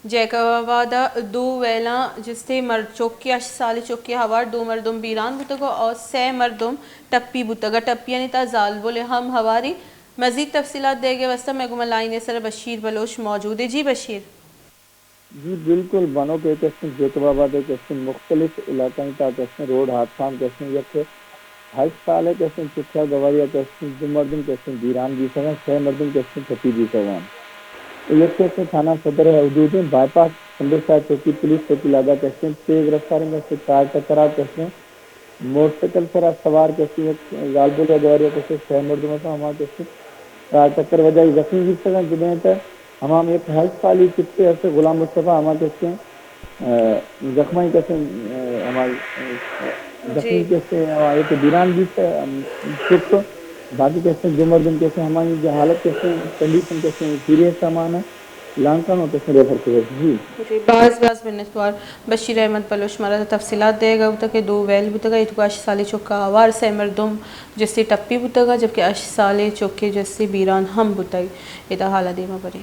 جیکوادا دو ویلا جستے مرد چوکی 8 سال چوکی ہوار 2 مردم بیران بتگو اور 3 مردم ٹپی بتگا ٹپی یعنی تا زال بولے ہم ہواری مزید تفصیلات دے گے وسطہ میں گمہ لائن سر بشیر بلوچ موجود ہے. جی بشیر. جی بالکل بنو کے قسم جیکباباد قسم مختلف علاقوں کا قسم روڈ حادثہ قسم یک 8 سال قسم چکھا گواریا قسم 2 مردم قسم بیران بھی سگن 6 مردم قسم ٹپی بھی سگن یک قسم تھانہ صدر ہے حدود بائی پاس سمبرسار چوکی پولیس چوکی لاگا قسم تیز رفتاری میں سے کار ٹکرا قسم موٹر سائیکل پر سوار قسم غالب گواریا قسم 6 مردم تھا ہمارا قسم کار ٹکر وجہ زخمی بھی سگن جنہیں تھا ہمام ایک 8 سالی چکتے ایسے غلام مصطفیٰ ہمارے کہتے ہیں زخمی کہتے ہیں ہمارے جی زخمی کہتے ہیں ایک بیران بھی چک باقی کہتے ہیں 2 مردم کہتے ہیں ہماری جو حالت کہتے ہیں کنڈیشن کہتے ہیں سیریس سامان ہے لانکن ہوتے ہیں ریفر کر جی جی بعض بنسوار بشیر احمد بلوچ مارا تفصیلات دے گا ہوتا کہ 2 ویل بتگا اتو 8 سالی چکا آوار 3 مردم جس سے ٹپی بتگا جبکہ 8 سالی چکے جس سے بیران ہم بتائی ادا حالہ دیما بری.